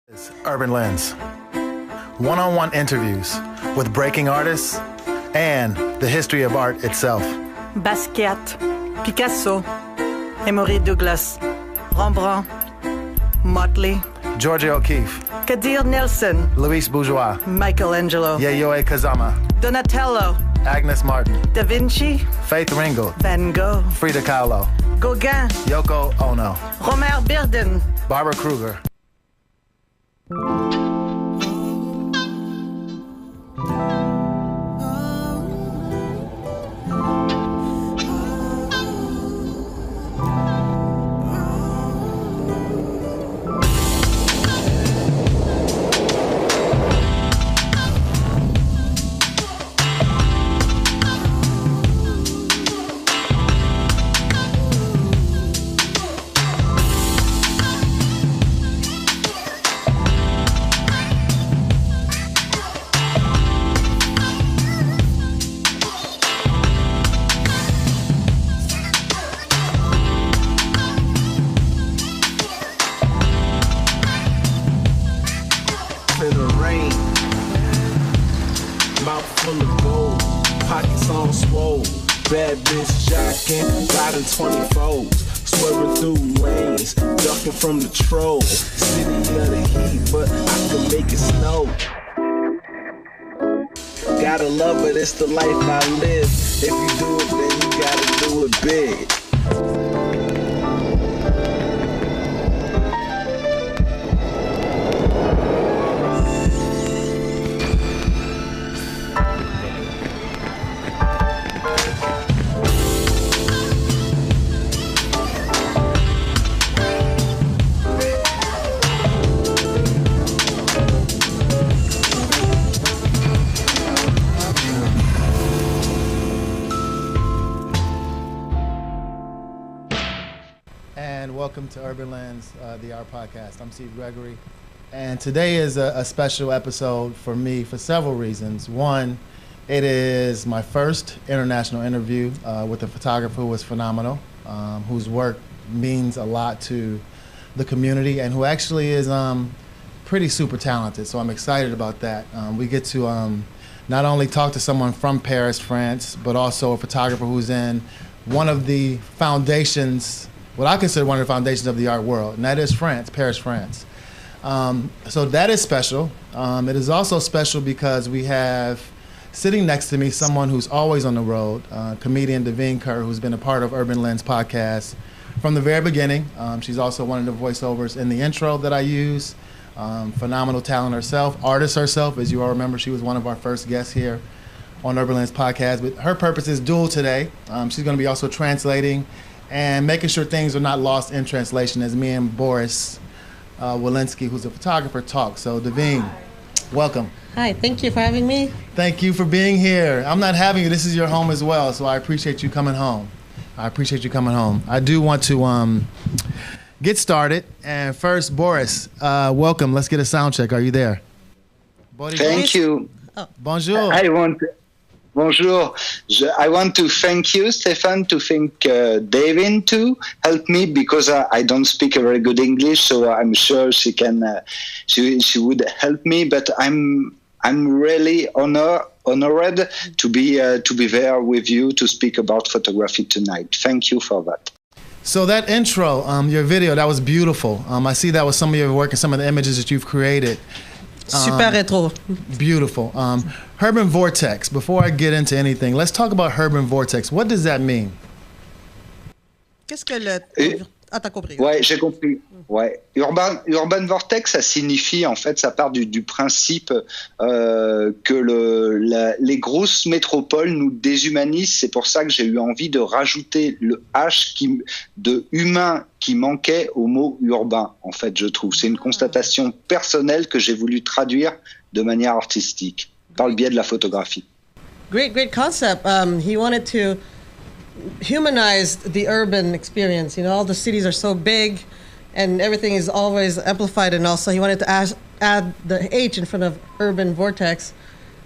It's Urban Lens. One-on-one interviews with breaking artists and the history of art itself. Basquiat, Picasso, Emory Douglas, Rembrandt, Motley, Georgia O'Keeffe, Kadir Nelson, Luis Bourgeois, Michelangelo, Yayoi Kusama, Donatello, Agnes Martin, Da Vinci, Faith Ringgold, Van Gogh, Frida Kahlo, Gauguin, Yoko Ono, Romer Bearden. Barbara Kruger. Bad bitch jocking, riding 24s, swerving through lanes, ducking from the troll. City of the heat, but I can make it snow. Gotta love it, it's the life I live. If you do it, then you gotta do it big. Welcome to Urban Lens, the Art Podcast. I'm Steve Gregory, and today is a special episode for me for several reasons. One, it is my first international interview with a photographer who was phenomenal, whose work means a lot to the community, and who actually is pretty super talented, so I'm excited about that. We get to not only talk to someone from Paris, France, but also a photographer who's in one of the foundations, what I consider one of the foundations of the art world, and that is France, Paris, France. So that is special. It is also special because we have sitting next to me someone who's always on the road, comedian Davine Kerr, who's been a part of Urban Lens podcast from the very beginning. She's also one of the voiceovers in the intro that I use. Phenomenal talent herself, artist herself. As you all remember, she was one of our first guests here on Urban Lens podcast. But her purpose is dual today. She's going to be also translating and making sure things are not lost in translation as me and Boris Walensky, who's a photographer, talk. So Davine, welcome. Hi, thank you for having me. Thank you for being here. I'm not having you, this is your home as well, so I appreciate you coming home. I do want to get started, and first, Boris, welcome. Let's get a sound check. Are you there? Thank you. Oh. Bonjour. Bonjour. I want to thank you, Stefan, to thank Davin to help me because I don't speak a very good English, so I'm sure she can. She would help me, but I'm really honored to be there with you to speak about photography tonight. Thank you for that. So that intro, your video, that was beautiful. I see that was some of your work and some of the images that you've created. Super retro. Beautiful. Urban Vortex. Before I get into anything, let's talk about Urban Vortex. What does that mean? Qu'est-ce que le... Ah, t'as compris. Ouais, j'ai compris. Ouais. Urban Vortex, ça signifie, en fait, ça part du principe que les grosses métropoles nous déshumanisent. C'est pour ça que j'ai eu envie de rajouter le H de humain qui manquait au mot urbain, en fait, je trouve. C'est une constatation personnelle que j'ai voulu traduire de manière artistique, par le biais de la photographie. Great concept. He wanted to humanize the urban experience. You know, all the cities are so big and everything is always amplified, and also he wanted to add the H in front of Urban Vortex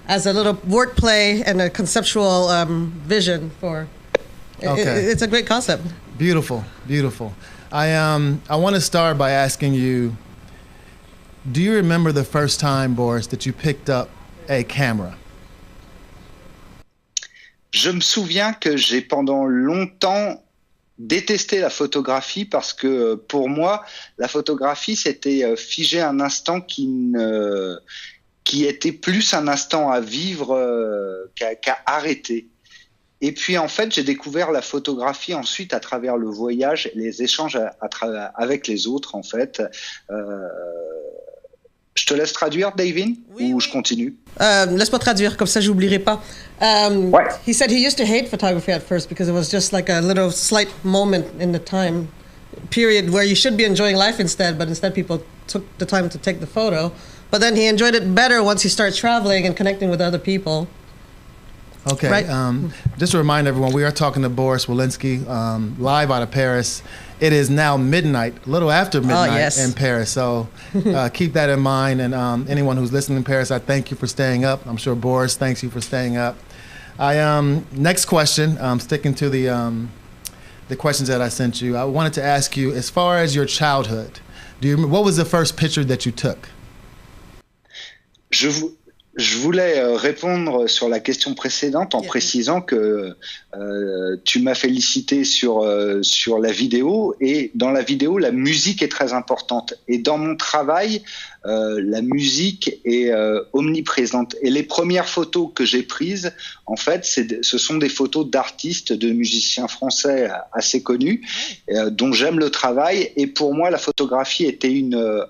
as a little wordplay and a conceptual vision for... Okay. It's a great concept. Beautiful. I want to start by asking you, do you remember the first time, Boris, that you picked up a camera? Je me souviens que j'ai pendant longtemps détesté la photographie parce que pour moi, la photographie, c'était figer un instant qui était plus un instant à vivre qu'à arrêter. Et puis en fait, j'ai découvert la photographie ensuite à travers le voyage, les échanges avec les autres en fait. Je te laisse traduire, Davin, ou je continue? Laisse-moi traduire, comme ça j'oublierai pas. Ouais. He said he used to hate photography at first because it was just like a little slight moment in the time period where you should be enjoying life instead, but instead people took the time to take the photo. But then he enjoyed it better once he started traveling and connecting with other people. Okay. Right. Just to remind everyone, we are talking to Boris Walensky, live out of Paris. It is now midnight, a little after midnight in Paris. So keep that in mind. And anyone who's listening in Paris, I thank you for staying up. I'm sure Boris thanks you for staying up. Next question, sticking to the questions that I sent you. I wanted to ask you, as far as your childhood, what was the first picture that you took? Je voulais répondre sur la question précédente en précisant que tu m'as félicité sur la vidéo, et dans la vidéo, la musique est très importante. Et dans mon travail, la musique est omniprésente. Et les premières photos que j'ai prises, en fait, ce sont des photos d'artistes, de musiciens français assez connus, dont j'aime le travail. Et pour moi, la photographie était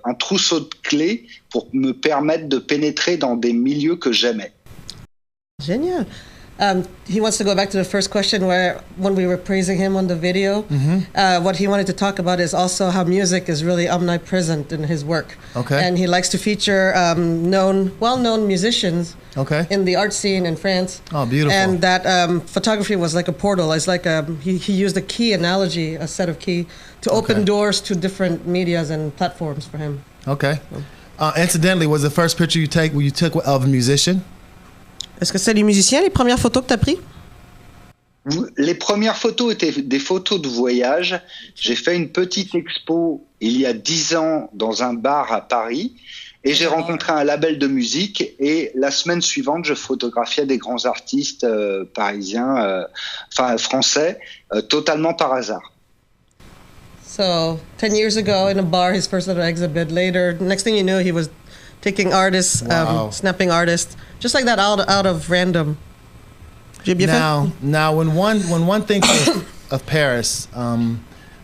un trousseau de clés pour me permettre de pénétrer dans des milieux que j'aimais. Génial. He wants to go back to the first question where when we were praising him on the video, what he wanted to talk about is also how music is really omnipresent in his work. Okay. And he likes to feature well-known musicians in the art scene in France. Oh, beautiful. And that photography was like a portal. It's like he used a key analogy, a set of key, to open doors to different medias and platforms for him. Okay. Incidentally, was the first picture you took of a musician? Est-ce que c'est les musiciens, les premières photos que tu as prises? Les premières photos étaient des photos de voyage. J'ai fait une petite expo il y a 10 ans dans un bar à Paris et j'ai rencontré un label de musique, et la semaine suivante, je photographiais des grands artistes parisiens, français, totalement par hasard. So, 10 years ago in a bar, his first little exhibit. Later, next thing you knew, he was taking artists, snapping artists, just like that, out of random. J'ai bien fait? Now, when one thinks of Paris,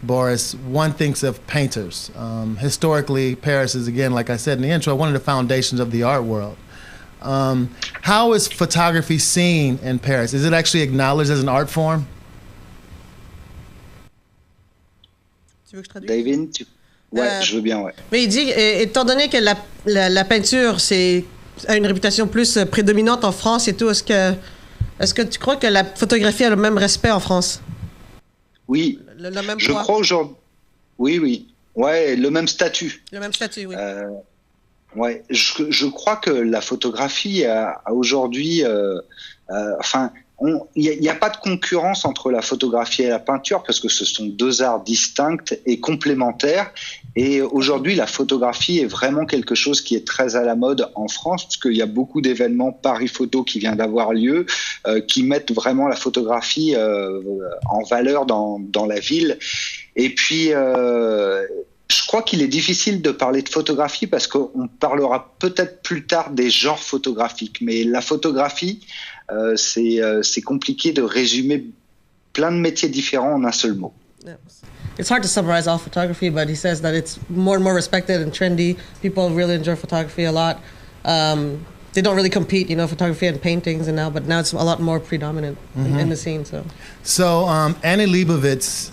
Boris, one thinks of painters. Historically, Paris is, again, like I said in the intro, one of the foundations of the art world. How is photography seen in Paris? Is it actually acknowledged as an art form? Tu veux que je traduise? Davin, je veux bien, ouais. Mais il dit, étant donné que la peinture a une réputation plus prédominante en France et tout, est-ce que tu crois que la photographie a le même respect en France? Oui. Le même je poids? crois aujourd'hui. Oui. Ouais, le même statut. Le même statut, oui. Ouais, je crois que la photographie a aujourd'hui, il n'y a pas de concurrence entre la photographie et la peinture parce que ce sont deux arts distincts et complémentaires. Et aujourd'hui, la photographie est vraiment quelque chose qui est très à la mode en France, parce qu'il y a beaucoup d'événements Paris Photo qui vient d'avoir lieu, qui mettent vraiment la photographie en valeur dans la ville. Et puis, je crois qu'il est difficile de parler de photographie parce qu'on parlera peut-être plus tard des genres photographiques. Mais la photographie, c'est compliqué de résumer plein de métiers différents en un seul mot. It's hard to summarize all photography, but he says that it's more and more respected and trendy. People really enjoy photography a lot. They don't really compete, photography and paintings, but now it's a lot more predominant in the scene. So Annie Leibovitz,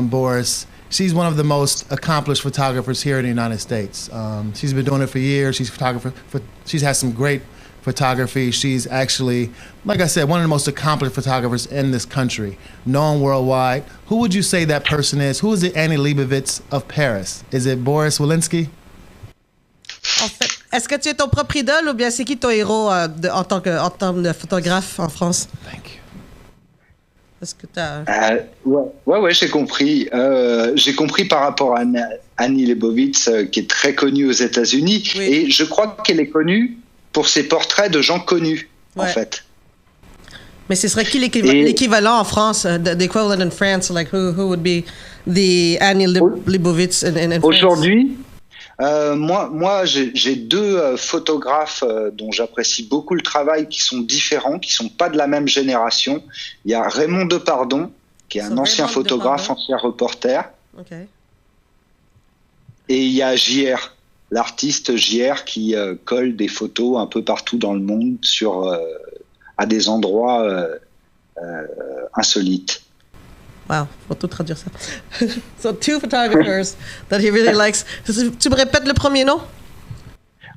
Boris, she's one of the most accomplished photographers here in the United States. She's been doing it for years. She's had some great photography. She's actually, like I said, one of the most accomplished photographers in this country, known worldwide. Who would you say that person is? Who is the Annie Leibovitz of Paris? Is it Boris Walensky? En fait, est-ce que tu es ton propre idole ou bien c'est qui ton héros en termes de photographe en France? Thank you. Est-ce que tu as... Ouais, j'ai compris. J'ai compris par rapport à Annie Leibovitz, qui est très connue aux États-Unis. Oui. Et je crois qu'elle est connue pour ses portraits de gens connus, en Ouais. fait. Mais ce serait qui Et- l'équivalent en France, the equivalent in France, like who would be the Annie Leibovitz in France? Aujourd'hui, moi j'ai deux photographes dont j'apprécie beaucoup le travail, qui sont différents, qui sont pas de la même génération. Il y a Raymond Depardon, qui est un So ancien Raymond photographe, Depardon. ancien reporter, OK. et il y a JR, l'artiste JR, qui colle des photos un peu partout dans le monde à des endroits insolites. Wow, faut tout traduire ça. So two photographers that he really likes. Tu me répètes le premier nom?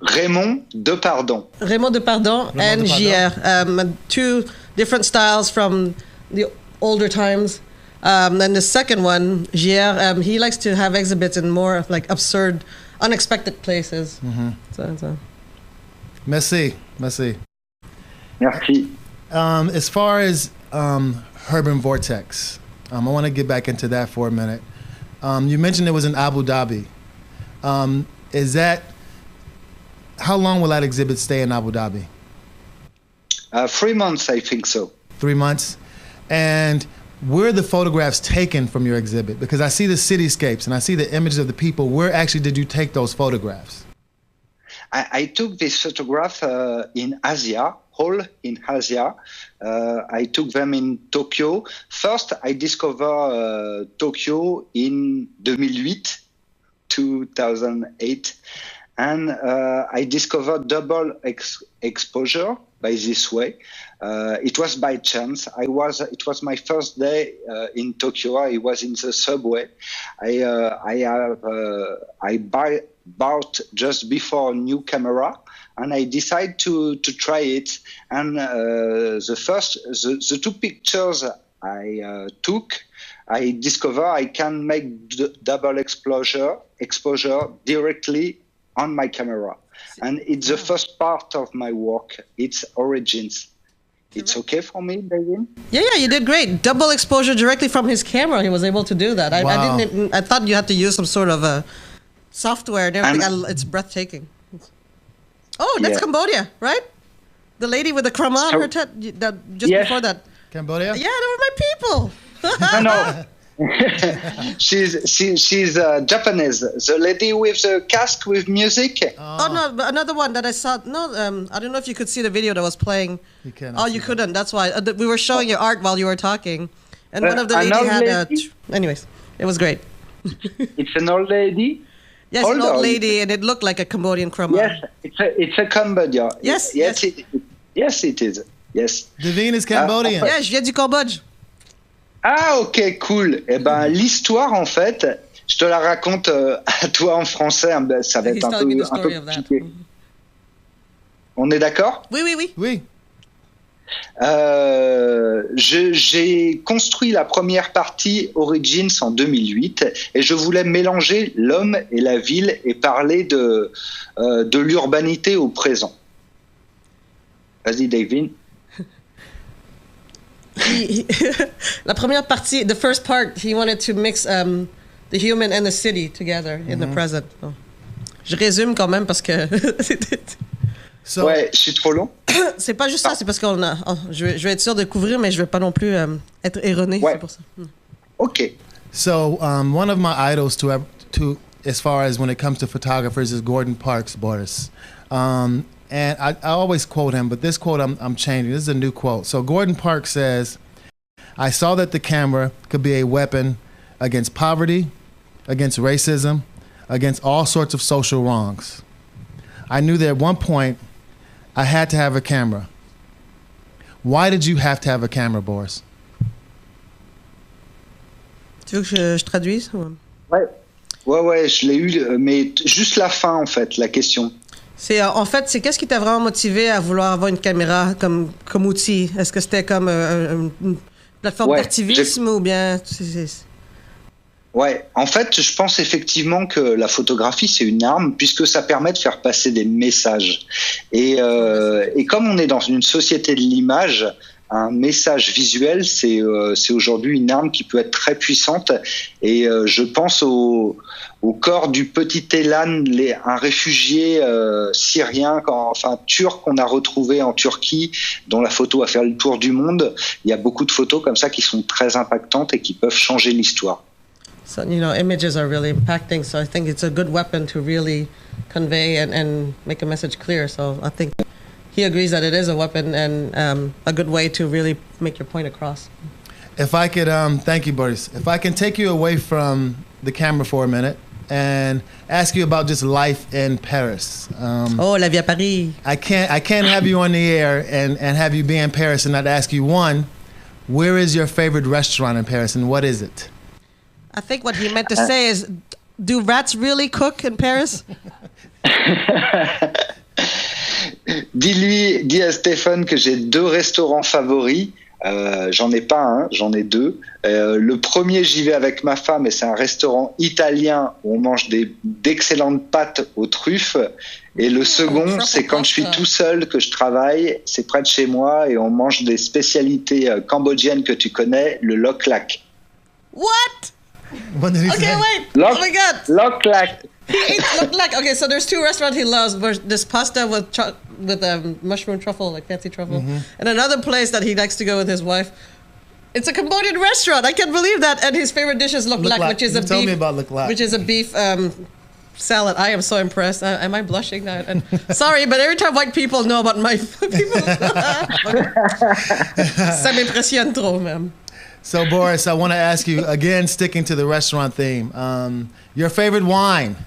Raymond Depardon. Raymond Depardon and Depardon. JR. Two different styles from the older times. And the second one, JR, he likes to have exhibits in more like absurd, unexpected places. So. Merci. Merci. As far as Urban Vortex, I want to get back into that for a minute. You mentioned it was in Abu Dhabi. How long will that exhibit stay in Abu Dhabi? 3 months, I think so. 3 months. And where are the photographs taken from your exhibit? Because I see the cityscapes and I see the images of the people. Where actually did you take those photographs? I took this photograph in Asia, all in Asia. I took them in Tokyo. First, I discovered Tokyo in 2008. And I discovered double exposure by this way. It was by chance. It was my first day in Tokyo. I was in the subway. I bought just before a new camera, and I decided to try it. And the two pictures I took, I discovered I can make double exposure directly on my camera. And it's the first part of my work. It's origins. It's okay for me, David? Yeah, you did great. Double exposure directly from his camera. He was able to do that. Wow. I thought you had to use some sort of software and everything. It's breathtaking. Oh, that's Yeah. Cambodia, right? The lady with the krama on her just Yes. before that. Cambodia? Yeah, they were my people. No. she's Japanese. The lady with the cask with music. Oh no, but another one that I saw. No, I don't know if you could see the video that was playing. You cannot Oh, see you that. couldn't. That's why we were showing your art while you were talking, and one of the An lady old had lady? Anyways, it was great. It's an old lady. Yes, an Hold old on. lady, and it looked like a Cambodian krama. Yes, it's a Cambodia. Yes, yes, yes. Yes, it is. Yes. Devine is Cambodian. Yeah, je viens du Cambodge. Ah, ok, cool. Eh ben, l'histoire, en fait, je te la raconte à toi en français. Ben, ça va He's être un telling me peu, the story of that. compliqué. On est d'accord? Oui, oui, oui. Oui. J'ai construit la première partie Origins en 2008 et je voulais mélanger l'homme et la ville et parler de l'urbanité au présent. Vas-y, David. La première partie, the first part, he wanted to mix the human and the city together in the present. Oh. Je résume quand même parce que So, Ouais, je suis trop long. c'est pas juste ça, c'est parce qu'on a. Oh, je vais être sûr de couvrir, mais je vais pas non plus être erroné. Ouais. C'est pour ça. Ok. so one of my idols to as far as when it comes to photographers is Gordon Parks, Boris. And I always quote him, but this quote I'm changing. This is a new quote. So Gordon Parks says, "I saw that the camera could be a weapon against poverty, against racism, against all sorts of social wrongs. I knew that at one point I had to have a camera. Why did you have to have a camera, Boris?" Tu veux que je traduise ou... Ouais, je l'ai eu, mais juste la fin, en fait, la question. C'est en fait, c'est qu'est-ce qui t'a vraiment motivé à vouloir avoir une caméra comme outil? Est-ce que c'était comme une plateforme Ouais, d'activisme ou bien Ouais, en fait, je pense effectivement que la photographie, c'est une arme puisque ça permet de faire passer des messages. Et comme on est dans une société de l'image, un message visuel, c'est aujourd'hui une arme qui peut être très puissante. Et je pense au corps du petit Elan, un réfugié syrien, turc qu'on a retrouvé en Turquie, dont la photo a fait le tour du monde. Il y a beaucoup de photos comme ça qui sont très impactantes et qui peuvent changer l'histoire. So, images are really impacting. So I think it's a good weapon to really convey and make a message clear. So I think he agrees that it is a weapon and a good way to really make your point across. If I could, thank you, Boris. If I can take you away from the camera for a minute and ask you about just life in Paris. La vie à Paris. I can't have you on the air and have you be in Paris and not ask you, one, where is your favorite restaurant in Paris and what is it? I think what he meant to say is, do rats really cook in Paris? Dis à Stéphane que j'ai 2 restaurants favoris. J'en ai pas un, j'en ai 2. Le premier, j'y vais avec ma femme et c'est un restaurant italien où on mange d'excellentes pâtes aux truffes. Et le second, c'est quand je suis tout seul, que je travaille, c'est près de chez moi et on mange des spécialités cambodgiennes que tu connais, le lok lak. What? What did he Okay, say? wait. Lok, Oh my God. lok lak. He eats look like okay. So there's 2 restaurants he loves. This pasta with mushroom truffle, like fancy truffle, and another place that he likes to go with his wife. It's a Cambodian restaurant. I can't believe that. And his favorite dish is lok lak, which is You told me about lok lak. which is a beef salad. I am so impressed. Am I blushing? And sorry, but every time white people know about my people, ça m'impressionne trop, même. So, Boris, I want to ask you, again, sticking to the restaurant theme, your favorite wine?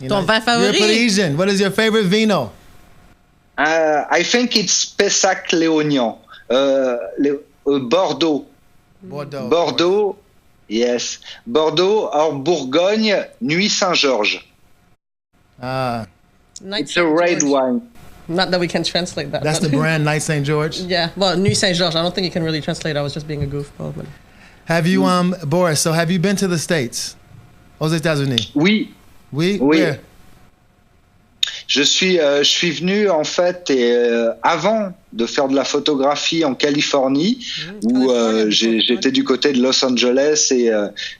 Ton vin You're favori? Parisian. What is your favorite vino? I think it's Pessac Léognan. Bordeaux. Bordeaux. Bordeaux, yes. Bordeaux, or Bourgogne, Nuit Saint-Georges. It's a red wine. Not that we can translate that. That's but- the brand, Night St. George. Yeah, well, Nuit Saint-Georges. I don't think you can really translate. I was just being a goofball. But... Have you, Boris, so have you been to the States? Aux États-Unis? Oui, Oui? Oui. Where? je suis venu en fait avant de faire de la photographie en Californie, où j'étais du côté de Los Angeles et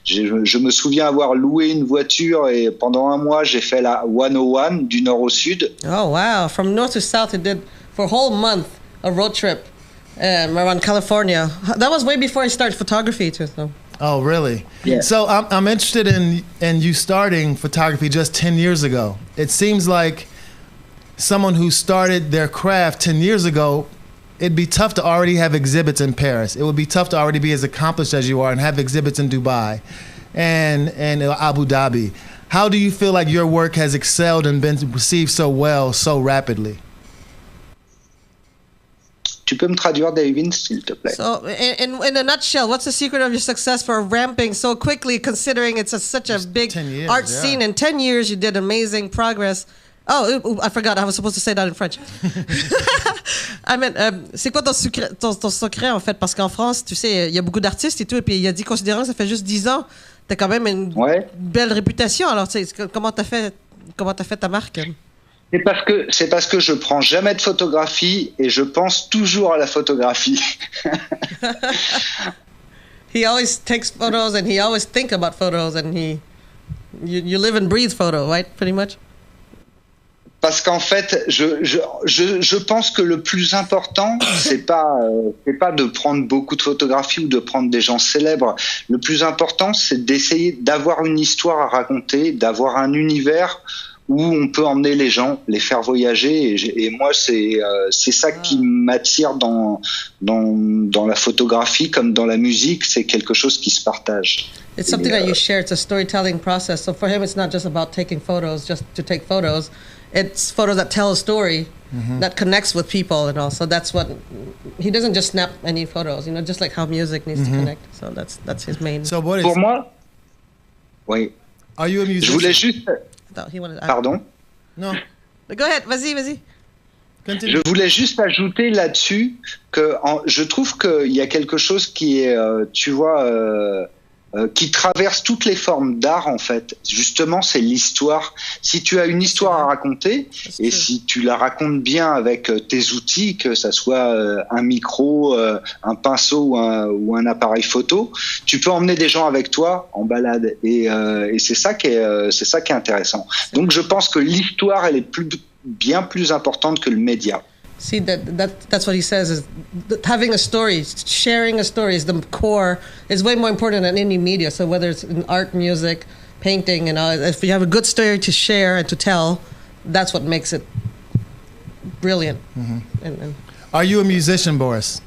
je me souviens avoir loué une voiture et pendant un mois j'ai fait la 101 du nord au sud. Oh, wow. From north to south, he did for a whole month a road trip around California. That was way before he started photography, too. So. Oh, really? Yeah. So I'm interested in you starting photography just 10 years ago. It seems like someone who started their craft 10 years ago, it'd be tough to already have exhibits in Paris. It would be tough to already be as accomplished as you are and have exhibits in Dubai and Abu Dhabi. How do you feel like your work has excelled and been received so well so rapidly? Tu peux me traduire, David, s'il te plaît? So, in a nutshell, what's the secret of your success for ramping so quickly, considering it's such a big 10 years, art yeah. scene? In 10 years, you did amazing progress. Oh, I forgot. I was supposed to say that in French. I mean, c'est quoi ton secret, en fait? Parce qu'en France, tu sais, il y a beaucoup d'artistes et tout, et puis il a dit, considérant que ça fait juste 10 ans, t'as quand même une belle réputation. Alors, tu sais, comment t'as fait ta marque? C'est parce que je prends jamais de photographie et je pense toujours à la photographie. He always takes photos and he always think about photos and you live and breathe photo, right? Pretty much. Parce qu'en fait, je pense que le plus important, c'est pas de prendre beaucoup de photographies ou de prendre des gens célèbres. Le plus important, c'est d'essayer d'avoir une histoire à raconter, d'avoir un univers où on peut emmener les gens, les faire voyager. Et moi, c'est ça qui m'attire dans la photographie comme dans la musique. C'est quelque chose qui se partage. It's something that you share. It's a storytelling process. So for him, it's not just about taking photos just to take photos. It's photos that tell a story that connects with people and all. So that's what he doesn't just snap any photos. Just like how music needs to connect. So that's his main. So what is? Pour moi, oui. Are you a musician? Je voulais juste. He wanted. Pardon. No. Go ahead. Vas-y. Continue. Je voulais juste ajouter là-dessus que je trouve qu'il y a quelque chose qui est, tu vois, qui traverse toutes les formes d'art en fait. Justement, c'est l'histoire. Si tu as une histoire à raconter et si tu la racontes bien avec tes outils, que ça soit un micro, un pinceau ou un appareil photo, tu peux emmener des gens avec toi en balade et c'est ça qui est intéressant. Donc je pense que l'histoire elle est bien plus importante que le média. See, that's what he says, is having a story, sharing a story is the core, is way more important than any media. So whether it's in art, music, painting, if you have a good story to share and to tell, that's what makes it brilliant. Mm-hmm. And Are you a musician, Boris?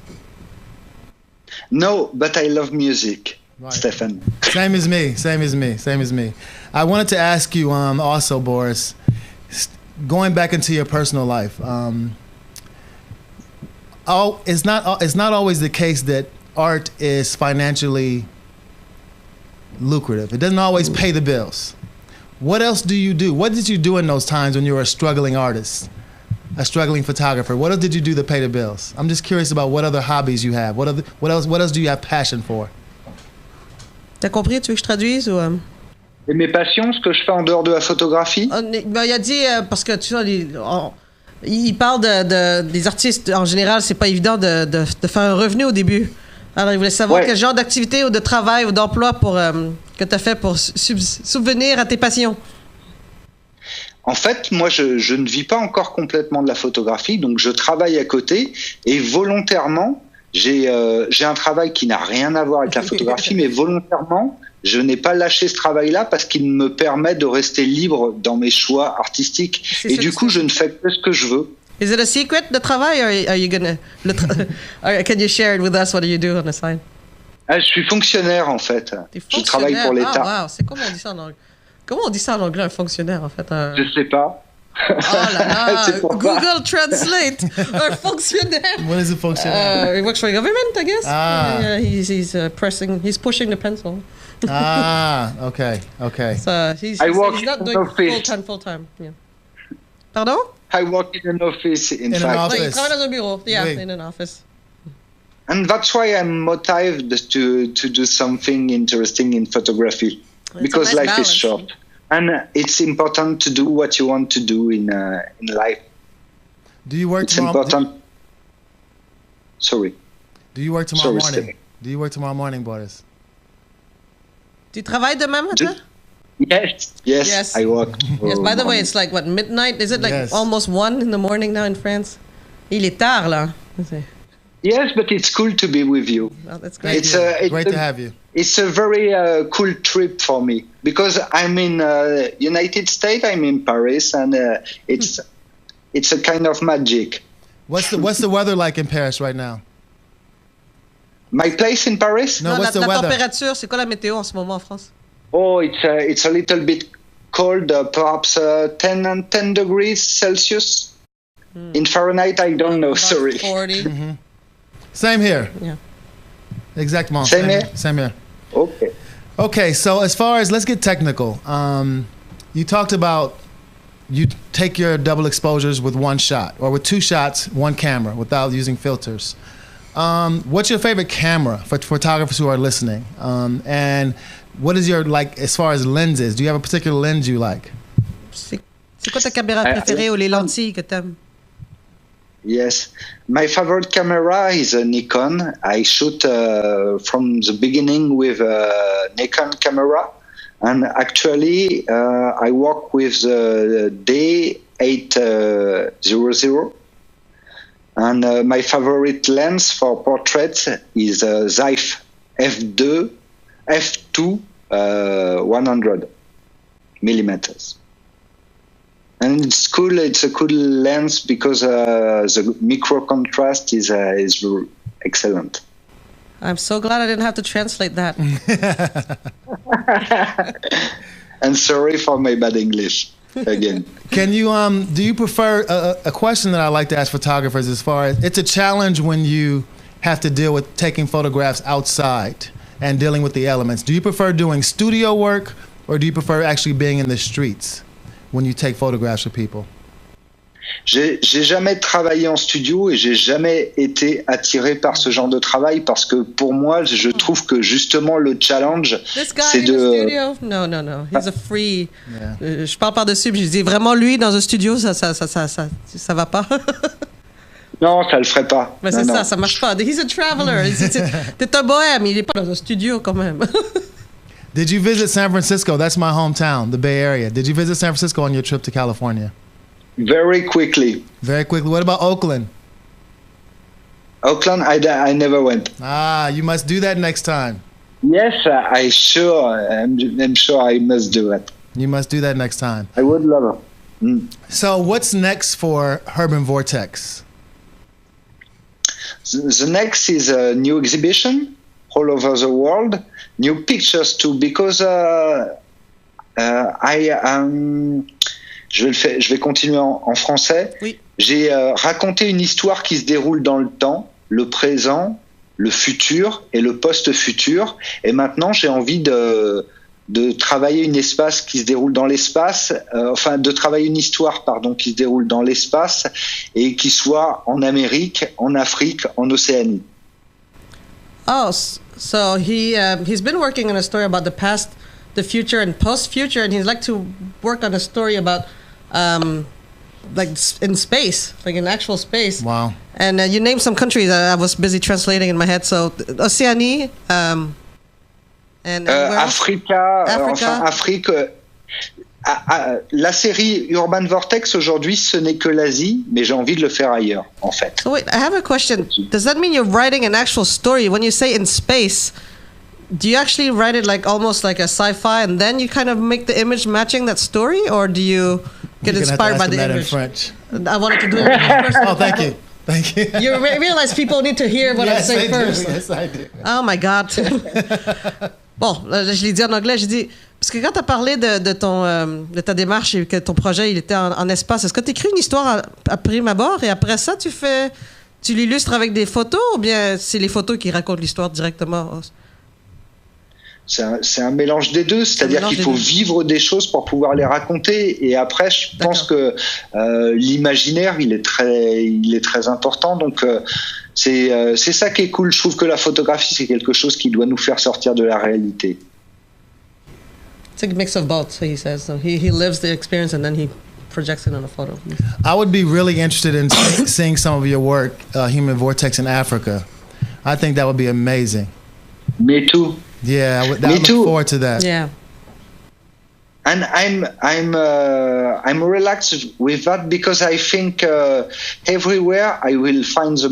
No, but I love music, right. Stefan. Same as me. I wanted to ask you also, Boris, going back into your personal life, it's not always the case that art is financially lucrative. It doesn't always pay the bills. What else do you do? What did you do in those times when you were a struggling artist, a struggling photographer? What else did you do to pay the bills? I'm just curious about what other hobbies you have. What else do you have passion for? T'as compris? Tu veux que je traduise ou? Et mes passions, ce que je fais en dehors de la photographie? Il a dit parce que tu sais, il parle des artistes en général, c'est pas évident de faire un revenu au début. Alors il voulait savoir quel genre d'activité ou de travail ou d'emploi que tu as fait pour subvenir à tes passions. En fait, moi, je ne vis pas encore complètement de la photographie, donc je travaille à côté et volontairement, j'ai un travail qui n'a rien à voir avec la photographie, mais volontairement, je n'ai pas lâché ce travail-là parce qu'il me permet de rester libre dans mes choix artistiques. Et du coup, je ne fais que ce que je veux. Is it a secret, the travail, or are you gonna? Can you share it with us? What do you do on the side? Je suis fonctionnaire en fait. Je travaille pour l'État. Ah, wow. C'est comment on dit ça en anglais? Comment on dit ça en anglais, un fonctionnaire en fait? Je sais pas. Oh là là! Google Translate! Un fonctionnaire! What is a fonctionnaire? He works for the government, I guess. Ah. He's pushing the pencil. Okay. So he's not doing full time. Yeah. Pardon? I work in an office, in fact. An office. Il travaille dans un bureau. Yeah, Oui. in an office. And that's why I'm motivated to do something interesting in photography. Because nice life balance. is short. And it's important to do what you want to do in life. Do you work It's tomorrow? important. Sorry. Do you work tomorrow Sorry, morning? Steve. Do you work tomorrow morning, Boris? Tu travailles demain matin? Yes, I work. Yes, by the way, it's like, what, midnight? Is it like Yes. almost 1 in the morning now in France? Il est tard, là. Yes, but it's cool to be with you. Oh, that's great. It's Great to have you. It's a very cool trip for me because I'm in United States. I'm in Paris, and it's a kind of magic. What's the weather like in Paris right now? My place in Paris? No, what's the la weather? température, c'est quoi la météo en ce moment en France? Oh, it's a little bit cold, perhaps 10 degrees Celsius. In Fahrenheit, I don't know. About Sorry. 40. Same here. Yeah. Exactement. Same here? Same here. Okay. Okay, so as far as, let's get technical. You talked about you take your double exposures with one shot or with two shots, one camera without using filters. What's your favorite camera for photographers who are listening? And what is your, like, as far as lenses, do you have a particular lens you like? C'est quoi ta caméra préférée ou les lentilles que t'aimes? Yes, my favorite camera is a Nikon. I shoot from the beginning with a Nikon camera, and actually I work with the D800. And my favorite lens for portraits is Zeiss f2 100 millimeters. And it's cool. It's a cool lens because the micro contrast is excellent. I'm so glad I didn't have to translate that. And sorry for my bad English again. Can you do you prefer a question that I like to ask photographers as far as it's a challenge when you have to deal with taking photographs outside and dealing with the elements. Do you prefer doing studio work or do you prefer actually being in the streets when you take photographs of people? J'ai jamais travaillé en studio et j'ai jamais été attiré par ce genre de travail parce que pour moi, je trouve que justement le challenge, This guy c'est in the studio? No. He's a free. Je parle par-dessus, puis je dis vraiment lui dans un studio, ça va pas. Non, ça le ferait pas. Mais non, c'est non. ça marche pas. He's a traveler. T'es un bohème, il est pas dans un studio quand même. Did you visit San Francisco? That's my hometown, the Bay Area. Did you visit San Francisco on your trip to California? Very quickly. Very quickly. What about Oakland? Oakland, I never went. You must do that next time. Yes, I'm sure I must do it. You must do that next time. I would love it. So what's next for Urban Vortex? The next is a new exhibition all over the world, new pictures too, because je vais continuer en français. Oui. J'ai raconté une histoire qui se déroule dans le temps, le présent, le futur et le post-futur. Et maintenant, j'ai envie de travailler une espace qui se déroule dans l'espace, de travailler une histoire, qui se déroule dans l'espace et qui soit en Amérique, en Afrique, en Océanie. Oh, so he's been working on a story about the past, the future, and post-future, and he'd like to work on a story about like in space, like in actual space. Wow. And you named some countries that I was busy translating in my head. So Oceanie, and where else? Afrique. La série Urban Vortex aujourd'hui, ce n'est que l'Asie, mais j'ai envie de le faire ailleurs, en fait. So wait, I have a question. Does that mean you're writing an actual story? When you say in space, do you actually write it like almost like a sci-fi, and then you kind of make the image matching that story, or do you get You're gonna have to inspired ask by him the that in image? French. I wanted to do it in English first. Oh, thank you. Thank you. You realize people need to hear what I say I first. do. Yes, I do. Oh my God. Bon, là, je l'ai dit en anglais, j'ai dit, parce que quand tu as parlé de ta démarche et que ton projet il était en espace, est-ce que tu écris une histoire à prime abord et après ça tu l'illustres avec des photos ou bien c'est les photos qui racontent l'histoire directement? C'est un mélange des deux, c'est-à-dire qu'il faut vivre des choses pour pouvoir les raconter. Et après, je pense que l'imaginaire, il est très important. Donc, c'est ça qui est cool. Je trouve que la photographie, c'est quelque chose qui doit nous faire sortir de la réalité. It's like a mix of both, so he says. So he lives the experience and then he projects it on a photo. I would be really interested in seeing some of your work, Human Vortex in Africa. I think that would be amazing. Me too. Yeah, I Me look too. forward to that. Yeah. And I'm relaxed with that because I think everywhere I will find the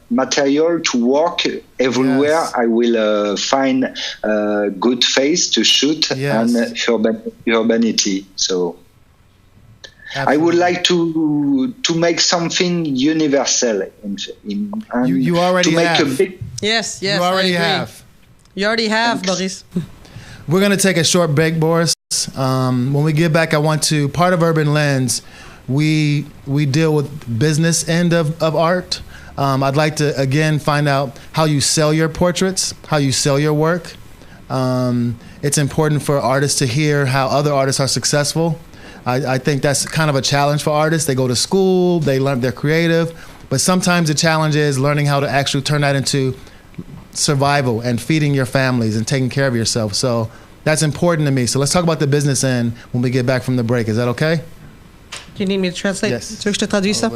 material to work. Everywhere Yes. I will find good face to shoot Yes. and urbanity. So I would Absolutely. like to make something universal. You already to make have. a big. Yes, You already I agree. have. You already have, Thanks. Boris. We're going to take a short break, Boris. When we get back, I want to, part of Urban Lens, we deal with business end of art. I'd like to, again, find out how you sell your portraits, how you sell your work. It's important for artists to hear how other artists are successful. I think that's kind of a challenge for artists. They go to school, they learn, they're creative, but sometimes the challenge is learning how to actually turn that into survival and feeding your families and taking care of yourself. So that's important to me. So let's talk about the business end when we get back from the break. Is that okay? Do you need me to translate? Yes. Tu veux que je te traduise ça?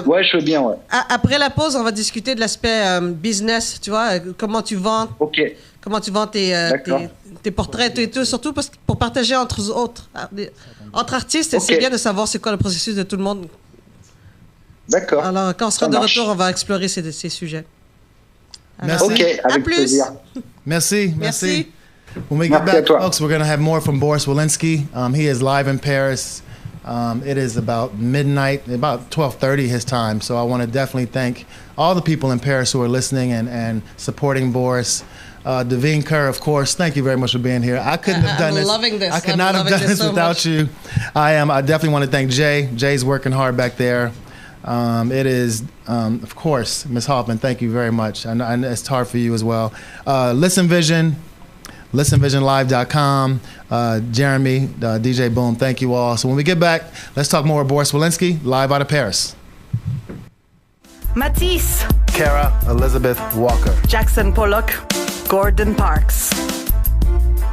Ouais, je veux bien, ouais. Après la pause, on va discuter de l'aspect business, tu vois, comment tu vends Ok. tes portraits et tout, surtout pour partager entre autres. Entre artistes, Ok. c'est bien de savoir c'est quoi le processus de tout le monde. D'accord. Alors, quand on sera Ça de marche. retour, on va explorer ces sujets. Merci. Ok, À avec plus. plaisir. Merci. Merci. When we get Merci à back, toi. folks, we're going to have more from Boris Walensky. He is live in Paris. It is about midnight, about 12:30 his time. So I want to definitely thank all the people in Paris who are listening and supporting Boris. Devine Kerr, of course, thank you very much for being here. I couldn't have done I'm this. loving this. I could I'm not have loving done this this so without much. you. I definitely want to thank Jay. Jay's working hard back there. It is, of course, Ms. Hoffman, thank you very much. And it's hard for you as well. Listen Vision, listenvisionlive.com, Jeremy, DJ Boom, thank you all. So when we get back, let's talk more with Boris Wolinski, live out of Paris. Matisse, Kara Elizabeth Walker. Jackson Pollock, Gordon Parks.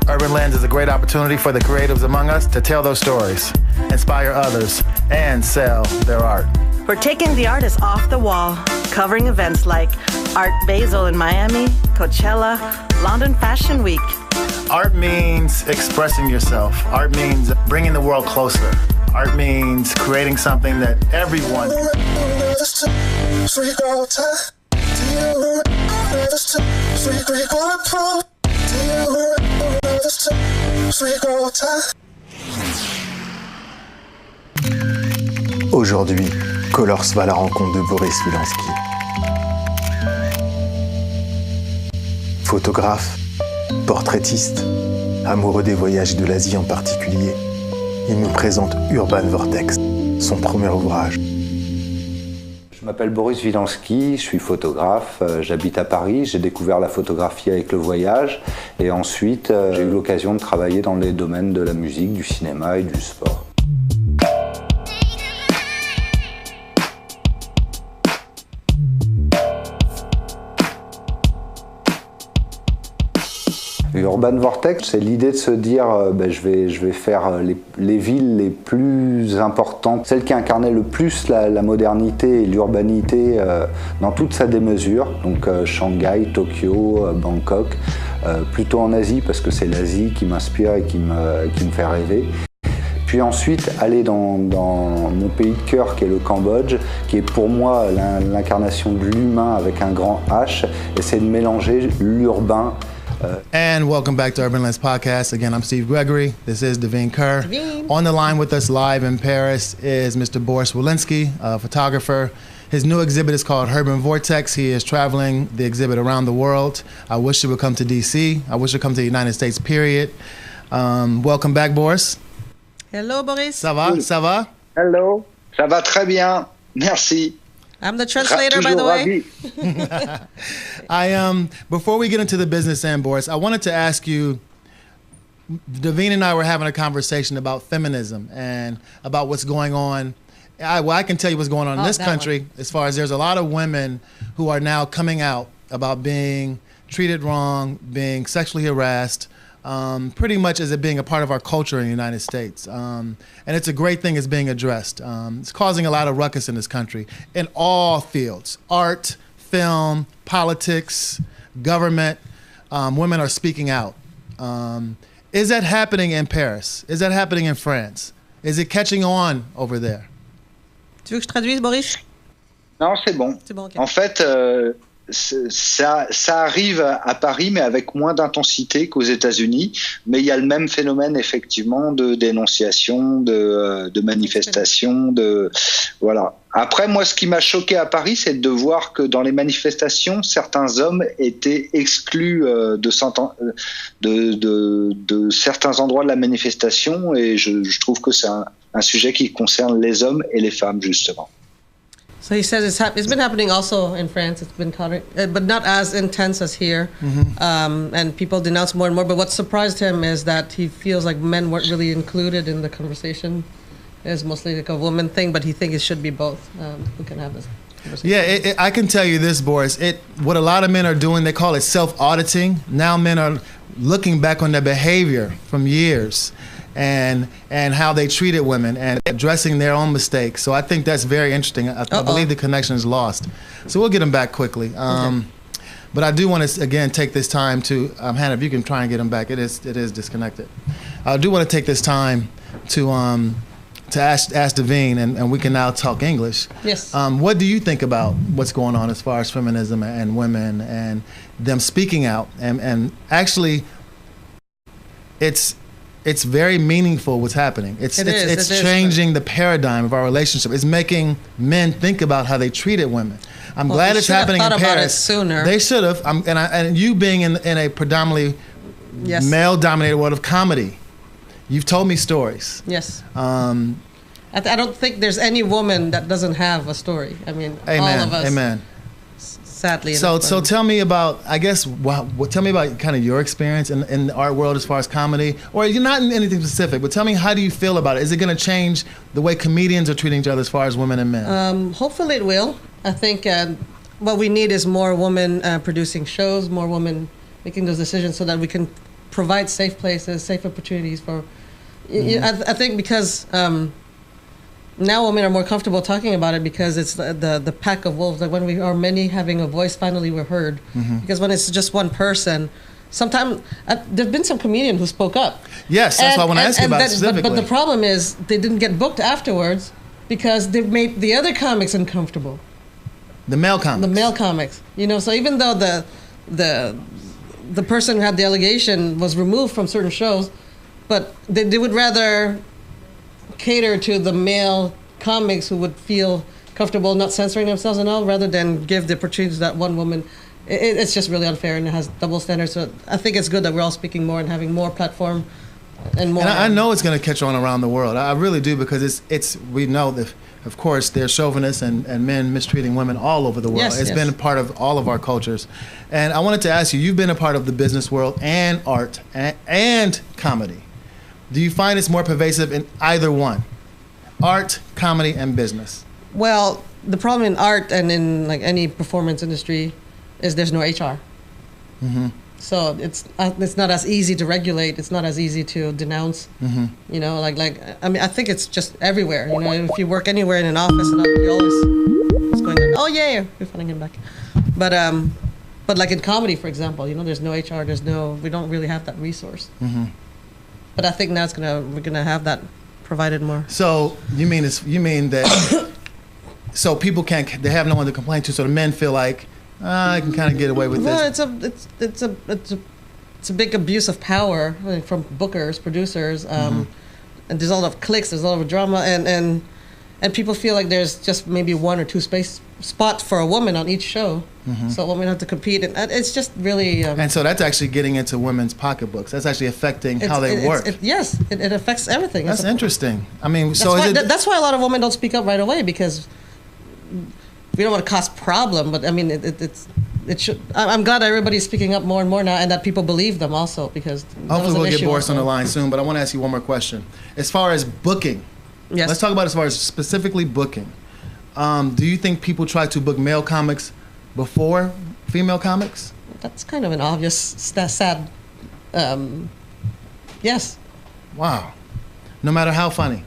Urban Lens is a great opportunity for the creatives among us to tell those stories, inspire others, and sell their art. We're taking the artists off the wall, covering events like Art Basel in Miami, Coachella, London Fashion Week. Art means expressing yourself. Art means bringing the world closer. Art means creating something that everyone. Aujourd'hui, Colors va à la rencontre de Boris Wilański. Photographe, portraitiste, amoureux des voyages et de l'Asie en particulier, il nous présente Urban Vortex, son premier ouvrage. Je m'appelle Boris Wilański, je suis photographe, j'habite à Paris, j'ai découvert la photographie avec le voyage et ensuite j'ai eu l'occasion de travailler dans les domaines de la musique, du cinéma et du sport. Urban Vortex, c'est l'idée de se dire je vais faire les villes les plus importantes, celles qui incarnaient le plus la modernité et l'urbanité dans toute sa démesure, donc Shanghai, Tokyo, Bangkok, plutôt en Asie parce que c'est l'Asie qui m'inspire et qui me fait rêver. Puis ensuite aller dans mon pays de cœur qui est le Cambodge, qui est pour moi l'incarnation de l'humain avec un grand H, et c'est de mélanger l'urbain. And welcome back to Urban Lens Podcast. Again, I'm Steve Gregory. This is Devine Kerr. Devine. On the line with us live in Paris is Mr. Boris Wolinski, a photographer. His new exhibit is called Urban Vortex. He is traveling the exhibit around the world. I wish it would come to DC. I wish it would come to the United States, period. Welcome back, Boris. Hello, Boris. Ça va? Ça va? Hello. Ça va très bien. Merci. I'm the translator, by the way. Before we get into the business end, Boris, I wanted to ask you, Devine and I were having a conversation about feminism and about what's going on. I can tell you what's going on in this country as far as there's a lot of women who are now coming out about being treated wrong, being sexually harassed, pretty much as it being a part of our culture in the United States. And it's a great thing it's being addressed. It's causing a lot of ruckus in this country in all fields, art, film, politics, government. Women are speaking out. Is that happening in Paris? Is that happening in France? Is it catching on over there? Tu veux que je traduise, Boris? Non, c'est bon. C'est bon, ok. En fait, ça arrive à Paris, mais avec moins d'intensité qu'aux États-Unis. Mais il y a le même phénomène, effectivement, de dénonciation, de manifestation, voilà. Après, moi, ce qui m'a choqué à Paris, c'est de voir que dans les manifestations, certains hommes étaient exclus de certains endroits de la manifestation, et je trouve que c'est un sujet qui concerne les hommes et les femmes, justement. So he says it's been happening also in France. It's been but not as intense as here. Mm-hmm. And people denounce more and more. But what surprised him is that he feels like men weren't really included in the conversation. It's mostly like a woman thing, but he thinks it should be both. Who can have this conversation? Yeah, I can tell you this, Boris. What a lot of men are doing, they call it self-auditing. Now men are looking back on their behavior from years. And how they treated women and addressing their own mistakes. So I think that's very interesting. I believe the connection is lost. So we'll get them back quickly. But I do want to, again, take this time to, Hannah, if you can try and get them back. It is disconnected. I do want to take this time to ask Devine, and we can now talk English. Yes. What do you think about what's going on as far as feminism and women and them speaking out? And actually, it's very meaningful what's happening. It's changing the paradigm of our relationship. It's making men think about how they treated women. I'm glad it's happening in Paris. About it sooner. They should have. And you being in a predominantly male-dominated world of comedy, you've told me stories. Yes. I don't think there's any woman that doesn't have a story. I mean, amen, all of us. Amen. sadly. So enough. tell me about, I guess, tell me about kind of your experience in the art world as far as comedy, or you're not in anything specific, but tell me, how do you feel about it? Is it going to change the way comedians are treating each other as far as women and men? Hopefully it will. I think what we need is more women producing shows, more women making those decisions so that we can provide safe places, safe opportunities for, I think because now women are more comfortable talking about it because it's the pack of wolves. Like when we are many having a voice, finally we're heard. Because when it's just one person, sometimes there've been some comedian who spoke up. Yes, that's why I want to ask you about it specifically. But the problem is they didn't get booked afterwards because they've made the other comics uncomfortable. The male comics. The male comics. You know, so even though the person who had the allegation was removed from certain shows, but they would rather cater to the male comics who would feel comfortable not censoring themselves and all, rather than give the opportunity to that one woman. It's just really unfair, and it has double standards. So I think it's good that we're all speaking more and having more platform and more. And I know it's going to catch on around the world. I really do, because it's we know that, of course, there's chauvinists and men mistreating women all over the world. Yes, it's been a part of all of our cultures. And I wanted to ask you, you've been a part of the business world and art and comedy. Do you find it's more pervasive in either one? Art, comedy, and business? Well, the problem in art and in like any performance industry is there's no HR. So it's not as easy to regulate. It's not as easy to denounce. You know, like I mean, I think it's just everywhere. You know, if you work anywhere in an office, and you always it's going. Oh yeah, you're finding him back. But like in comedy, for example, you know, there's no HR. We don't really have that resource. But I think now we're gonna have that provided more. So you mean that so people they have no one to complain to, so the men feel like I can kind of get away with this. It's a big abuse of power from bookers, producers, and there's a lot of cliques, there's a lot of drama, and people feel like there's just maybe one or two spots for a woman on each show, so women have to compete, and it's just really. And so that's actually getting into women's pocketbooks. That's actually affecting how they work. Yes, it affects everything. That's interesting. I mean, that's why a lot of women don't speak up right away, because we don't want to cause problem, but I mean, it should. I'm glad everybody's speaking up more and more now, and that people believe them also, because hopefully we'll get Boris on the line soon. But I want to ask you one more question. As far as booking, let's talk about as far as specifically booking. Do you think people try to book male comics before female comics? That's kind of an obvious sad. Yes. Wow. No matter how funny.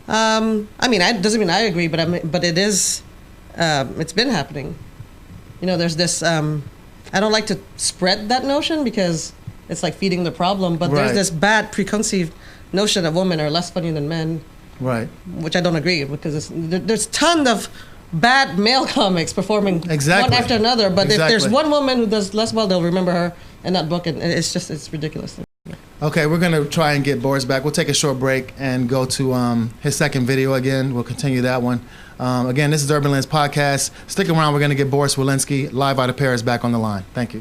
I mean, doesn't mean I agree, but it is. It's been happening. You know, there's this. I don't like to spread that notion because it's like feeding the problem. But there's this bad preconceived notion that women are less funny than men. Right. Which I don't agree with, because there's tons of bad male comics performing one after another. But if there's one woman who does less well, they'll remember her in that book, and it's ridiculous. Okay, we're gonna try and get Boris back. We'll take a short break and go to his second video again. We'll continue that one. Again, this is Urban Lens Podcast. Stick around. We're gonna get Boris Wolinski live out of Paris back on the line. Thank you.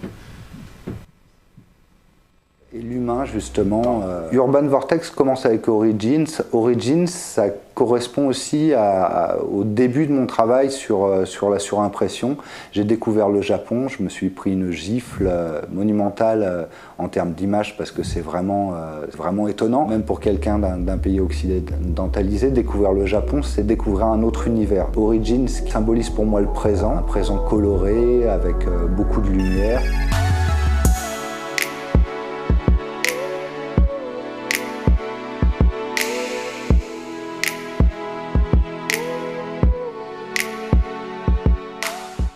Et l'humain, justement. Urban Vortex commence avec Origins. Origins, ça correspond aussi au début de mon travail sur la surimpression. J'ai découvert le Japon, je me suis pris une gifle monumentale en termes d'image, parce que c'est vraiment étonnant. Même pour quelqu'un d'un pays occidentalisé, découvrir le Japon, c'est découvrir un autre univers. Origins symbolise pour moi le présent, un présent coloré avec beaucoup de lumière.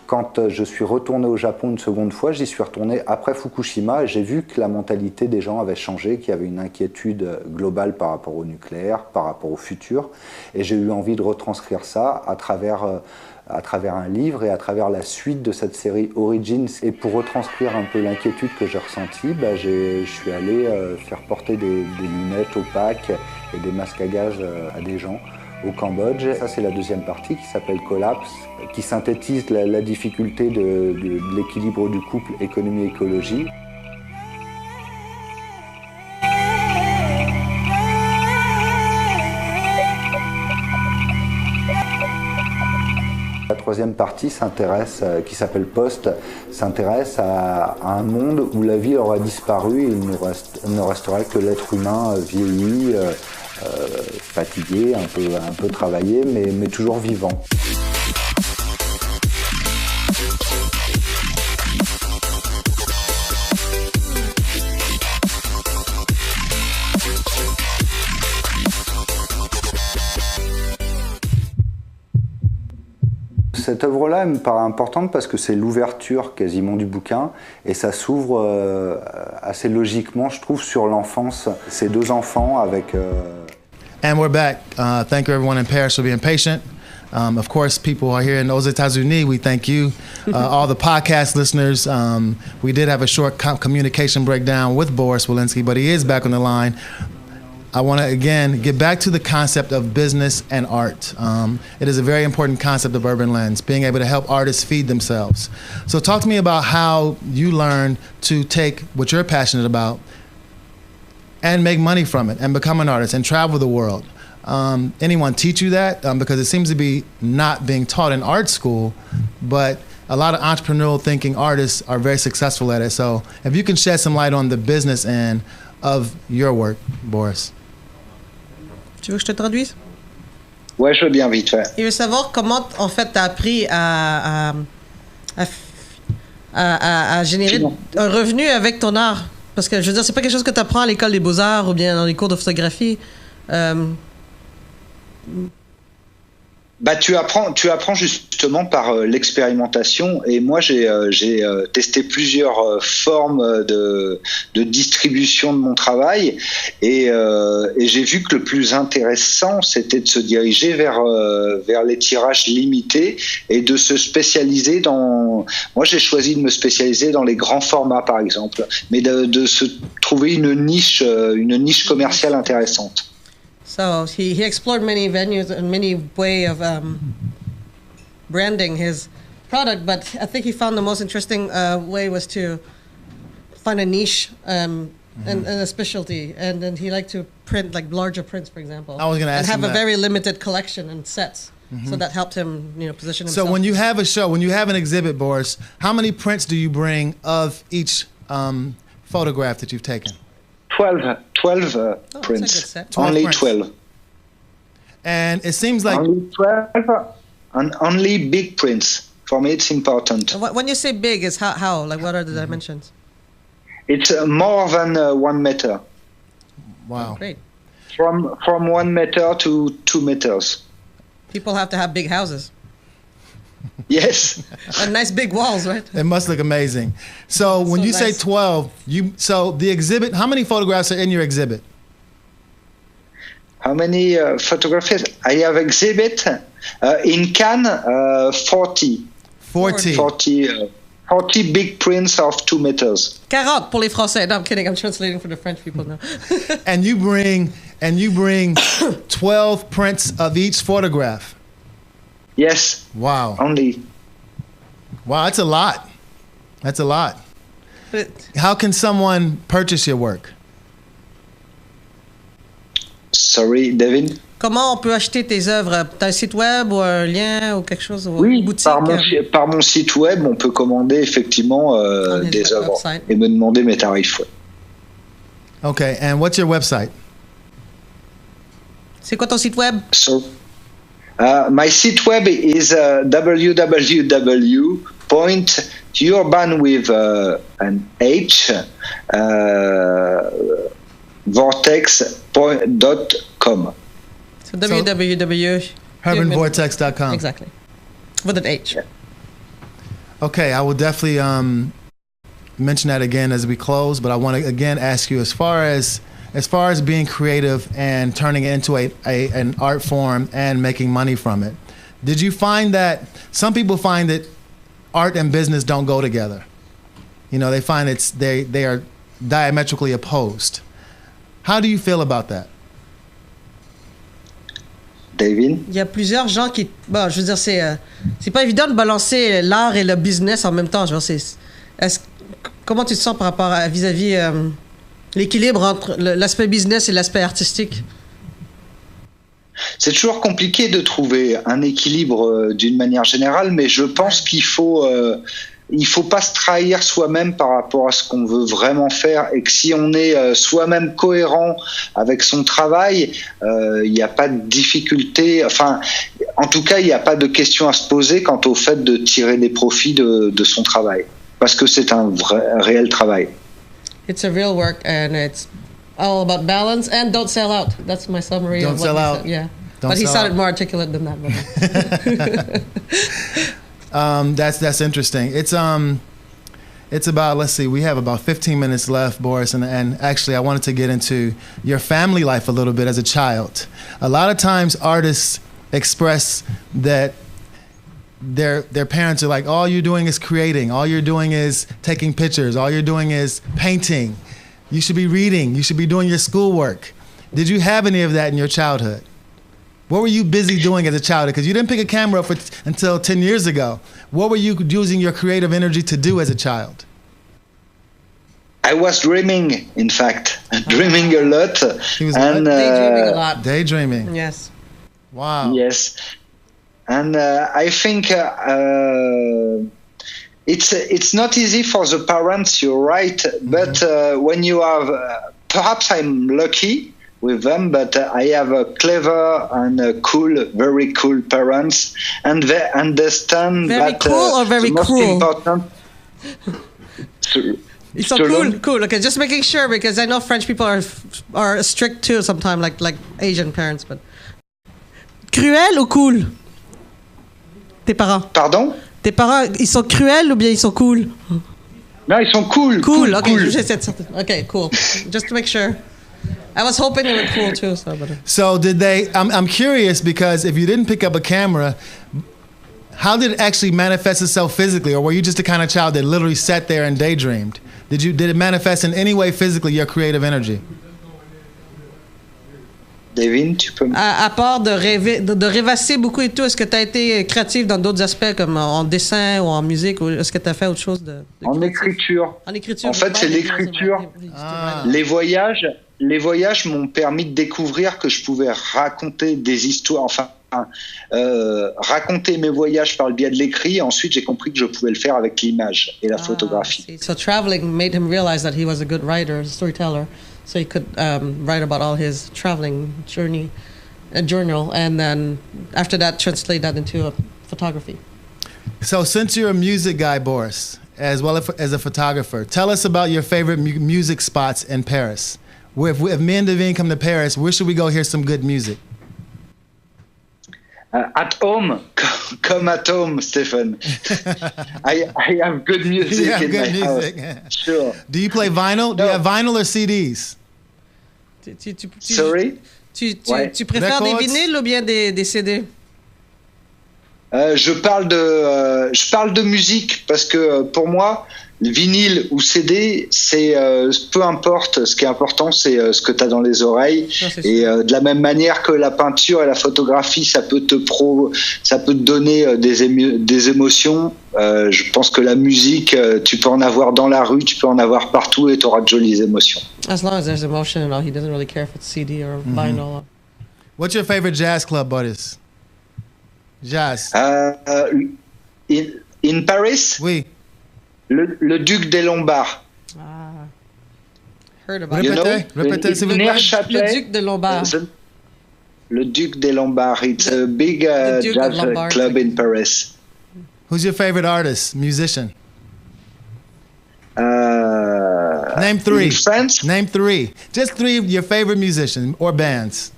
Quand je suis retourné au Japon une seconde fois, j'y suis retourné après Fukushima, et j'ai vu que la mentalité des gens avait changé, qu'il y avait une inquiétude globale par rapport au nucléaire, par rapport au futur, et j'ai eu envie de retranscrire ça à travers un livre et à travers la suite de cette série Origins. Et pour retranscrire un peu l'inquiétude que j'ai ressentie, je suis allé faire porter des lunettes opaques et des masques à gaz à des gens au Cambodge. Ça, c'est la deuxième partie qui s'appelle Collapse, qui synthétise la difficulté de l'équilibre du couple économie-écologie. La troisième partie s'intéresse, qui s'appelle Post, s'intéresse à un monde où la vie aura disparu et il ne resterait que l'être humain vieilli, fatigué, un peu travaillé, mais toujours vivant. Cette œuvre-là me paraît importante parce que c'est l'ouverture quasiment du bouquin et ça s'ouvre assez logiquement, je trouve, sur l'enfance. Ces deux enfants avec... And we're back. Thank you everyone in Paris for being patient. Of course, people are here in aux États-Unis. We thank you. All the podcast listeners. We did have a short communication breakdown with Boris Walensky, but he is back on the line. I want to, again, get back to the concept of business and art. It is a very important concept of Urban Lens, being able to help artists feed themselves. So talk to me about how you learned to take what you're passionate about and make money from it and become an artist and travel the world. Anyone teach you that? Because it seems to be not being taught in art school, but a lot of entrepreneurial thinking artists are very successful at it. So if you can shed some light on the business end of your work, Boris. Tu veux que je te traduise? Ouais, je veux bien, vite fait. Il veut savoir comment, en fait, tu as appris à générer un revenu avec ton art. Parce que, je veux dire, c'est pas quelque chose que tu apprends à l'école des beaux-arts ou bien dans les cours de photographie. Bah, tu apprends justement par l'expérimentation. Et moi, j'ai testé plusieurs formes de distribution de mon travail. Et j'ai vu que le plus intéressant, c'était de se diriger vers les tirages limités et de se spécialiser dans... Moi, j'ai choisi de me spécialiser dans les grands formats, par exemple. Mais de se trouver une niche commerciale intéressante. So he explored many venues and many way of branding his product, but I think he found the most interesting way was to find a niche and a specialty, and then he liked to print like larger prints, for example. I was going to ask and him have that. a very limited collection and sets, so that helped him, position himself. So when you have a show, when you have an exhibit, Boris, how many prints do you bring of each photograph that you've taken? 12 prints. That's a good set. 12 Only prints. 12. And it seems like Only 12 and only big prints. For me, it's important. When you say big, is how? Like, what are the dimensions? It's more than 1 meter. wow. Great. From 1 meter to 2 meters. People have to have big houses Yes. and nice big walls, right? It must look amazing. So when So you say nice. 12, so the exhibit, how many photographs are in your exhibit? How many photographs? I have exhibit in Cannes, 40. 40. 40 big prints of 2 meters. 40 pour les Français. No, I'm kidding. I'm translating for the French people now. And you bring 12 prints of each photograph. Yes, Wow. only. Wow, that's a lot. That's a lot. But How can someone purchase your work? Sorry, Devin. comment on peut acheter tes œuvres? T'as un site web ou un lien ou quelque chose? Ou Oui, une boutique? par mon site web, on peut commander effectivement his des œuvres website. et me demander mes tarifs. Ouais. Okay, and what's your website? C'est quoi ton site web? So, my site web is www.urban with an H vortex.com. So www. UrbanVortex.com. Exactly. With an H. Okay, I will definitely mention that again as we close, but I want to again ask you as far as being creative and turning it into an art form and making money from it. Did you find that some people find that art and business don't go together? They find they are diametrically opposed. How do you feel about that? David? Il y a plusieurs gens qui... Bon, je veux dire, c'est pas évident de balancer l'art et le business en même temps. Je veux dire, comment tu te sens par rapport à vis-à-vis l'équilibre entre l'aspect business et l'aspect artistique? C'est toujours compliqué de trouver un équilibre d'une manière générale, mais je pense qu'il faut pas se trahir soi-même par rapport à ce qu'on veut vraiment faire, et que si on est soi-même cohérent avec son travail, il n'y a pas de difficulté. Enfin, en tout cas, il n'y a pas de question à se poser quant au fait de tirer des profits de son travail, parce que c'est un réel travail. It's a real work, and it's all about balance and don't sell out. That's my summary. Don't of what sell he out. said. Yeah, Don't but he sell sounded out. more articulate than that. That's interesting. It's about, let's see, we have about 15 minutes left, Boris, and actually I wanted to get into your family life a little bit as a child. A lot of times artists express that their parents are like, all you're doing is creating, all you're doing is taking pictures, all you're doing is painting. You should be reading, you should be doing your schoolwork. Did you have any of that in your childhood? What were you busy doing as a child? Because you didn't pick a camera up until 10 years ago. What were you using your creative energy to do as a child? I was dreaming, in fact, dreaming a lot. He was Daydreaming a lot. Daydreaming. Yes. Wow. Yes, and I think it's not easy for the parents. You're right, but when you have, perhaps I'm lucky with them, but I have a clever and cool, very cool parents, and they understand Very that cool or very the most cruel? important. So cool. Okay, just making sure, because I know French people are strict too sometimes, like Asian parents. But cruel ou cool? Tes parents? Pardon? Tes parents, ils sont cruels ou bien ils sont cool? Non, ils sont cool. Cool. Okay, cool. Okay, cool. Just to make sure. I was hoping they were cool too. So did they? I'm curious, because if you didn't pick up a camera, how did it actually manifest itself physically, or were you just the kind of child that literally sat there and daydreamed? Did it manifest in any way physically, your creative energy? Devin, tu peux me... À part de rêvasser beaucoup et tout, est-ce que tu as été créatif dans d'autres aspects, comme en dessin ou en musique, ou est-ce que tu as fait autre chose de En créatif? écriture. En écriture. En fait, c'est l'écriture. Les voyages m'ont permis de découvrir que je pouvais raconter des histoires, raconter mes voyages par le biais de l'écrit. Ensuite, j'ai compris que je pouvais le faire avec l'image et la photographie. So traveling made him realize that he was a good writer, storyteller, so he could write about all his traveling journey, a journal, and then after that translate that into photography. So since you're a music guy, Boris, as well as a photographer, tell us about your favorite music spots in Paris. If me and Devine come to Paris, where should we go hear some good music? At home, come at home, Stephen. I have good music in my house. Sure. Do you play vinyl? Do you have vinyl or CDs? Sorry? Tu préfères des vinyles ou bien des CD? Je parle de musique, parce que pour moi, vinyle ou CD, c'est peu importe. Ce qui est important, c'est ce que tu as dans les oreilles. Et de la même manière que la peinture et la photographie, ça peut te donner des émotions. Je pense que la musique, tu peux en avoir dans la rue, tu peux en avoir partout, et tu auras de jolies émotions. As long as there's emotion and all, he doesn't really care if it's CD or vinyl. What's your favorite jazz club, Boris? Jazz. In Paris? Oui. Le Duc des Lombards. Heard about it. Répétez, s'il vous plaît. Le Duc de Lombard. Le Duc des Lombards. It's a big jazz club in Paris. Who's your favorite artist, musician? Name three. In France? Name three. Just three of your favorite musicians or bands.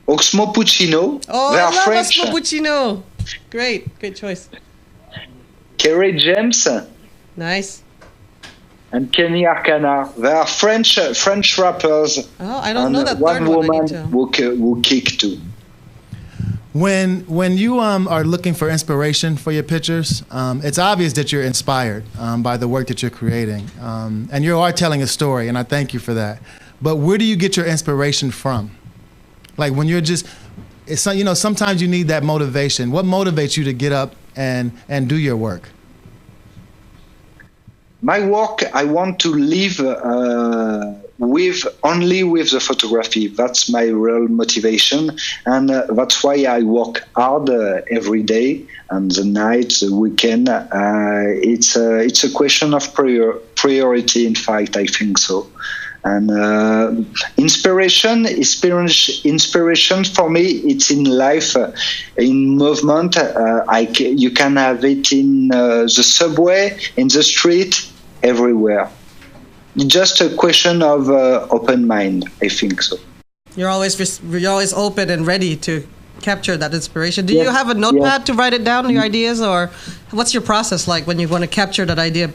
Oxmo Puccino. Oh, They I are love French. Oxmo Puccino. Great choice. Kerry James Nice. and Kenny Arcana. They are French rappers. Oh, I don't and know that one third one. I woman need to. who kick too. When you are looking for inspiration for your pictures, it's obvious that you're inspired by the work that you're creating, and you are telling a story, and I thank you for that. But where do you get your inspiration from? Like when you're just, sometimes you need that motivation. What motivates you to get up and do your work? My work, I want to leave only with the photography. That's my real motivation, and that's why I work hard every day, and the night, the weekend. It's a question of priority. In fact, I think so. And inspiration for me, it's in life, in movement. You can have it in the subway, in the street, everywhere. Just a question of open mind, I think so. You're always open and ready to capture that inspiration. Do you have a notepad to write it down, your ideas, or what's your process like when you want to capture that idea?